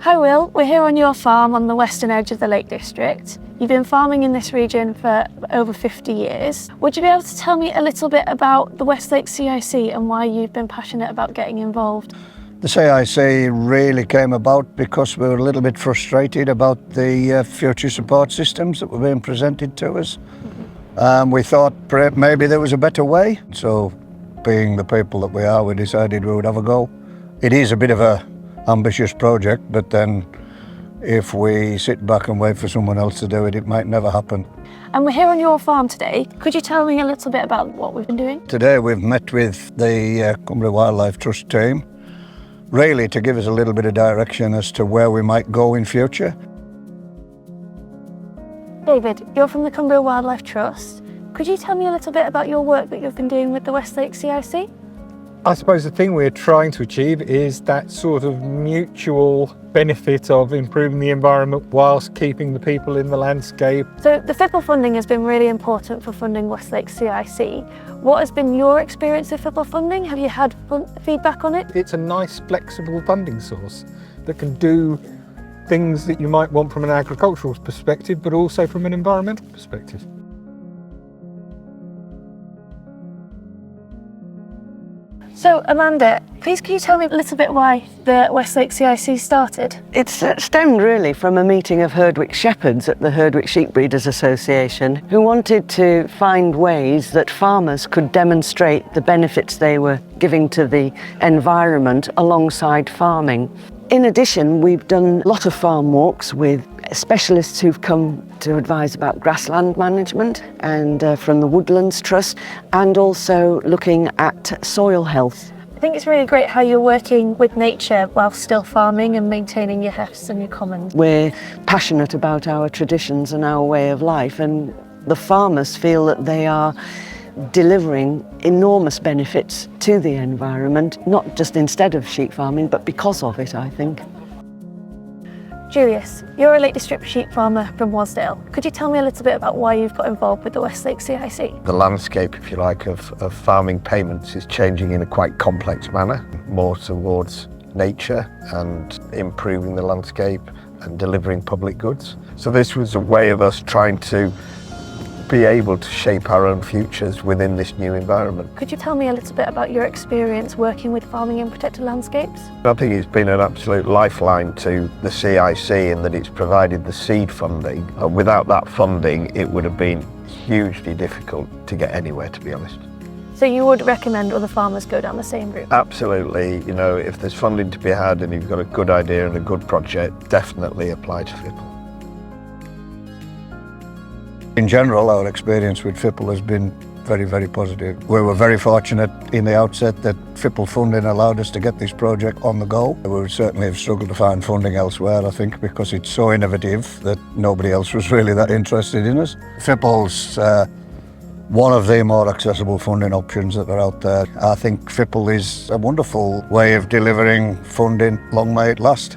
Hi Will, we're here on your farm on the western edge of the Lake District. You've been farming in this region for over 50 years. Would you be able to tell me a little bit about the West Lakes CIC and why you've been passionate about getting involved? The CIC really came about because we were a little bit frustrated about the future support systems that were being presented to us. We thought maybe there was a better way. So being the people that we are, we decided we would have a go. It is a bit of a ambitious project, but then if we sit back and wait for someone else to do it, it might never happen. And we're here on your farm today. Could you tell me a little bit about what we've been doing? Today we've met with the Cumbria Wildlife Trust team, really to give us a little bit of direction as to where we might go in future. David, you're from the Cumbria Wildlife Trust. Could you tell me a little bit about your work that you've been doing with the West Lakes CIC? I suppose the thing we're trying to achieve is that sort of mutual benefit of improving the environment whilst keeping the people in the landscape. So the FiPL funding has been really important for funding West Lakes CIC. What has been your experience with FiPL funding? Have you had feedback on it? It's a nice flexible funding source that can do things that you might want from an agricultural perspective, but also from an environmental perspective. So Amanda, please can you tell me a little bit why the West Lakes CIC started? It's stemmed really from a meeting of Herdwick shepherds at the Herdwick Sheep Breeders Association, who wanted to find ways that farmers could demonstrate the benefits they were giving to the environment alongside farming. In addition, we've done a lot of farm walks with specialists who've come to advise about grassland management and from the Woodlands Trust, and also looking at soil health. I think it's really great how you're working with nature while still farming and maintaining your hefts and your commons. We're passionate about our traditions and our way of life, and the farmers feel that they are delivering enormous benefits to the environment, not just instead of sheep farming, but because of it, I think. Julius, you're a Lake District sheep farmer from Wasdale. Could you tell me a little bit about why you've got involved with the West Lakes CIC? The landscape, if you like, of farming payments is changing in a quite complex manner, more towards nature and improving the landscape and delivering public goods. So this was a way of us trying to be able to shape our own futures within this new environment. Could you tell me a little bit about your experience working with farming in protected landscapes? I think it's been an absolute lifeline to the CIC in that it's provided the seed funding. Without that funding, it would have been hugely difficult to get anywhere, to be honest. So you would recommend other farmers go down the same route? Absolutely. You know, if there's funding to be had and you've got a good idea and a good project, definitely apply to FiPL. In general, our experience with FiPL has been very, very positive. We were very fortunate in the outset that FiPL funding allowed us to get this project on the go. We would certainly have struggled to find funding elsewhere, I think, because it's so innovative that nobody else was really that interested in us. FiPL's one of the more accessible funding options that are out there. I think FiPL is a wonderful way of delivering funding. Long may it last.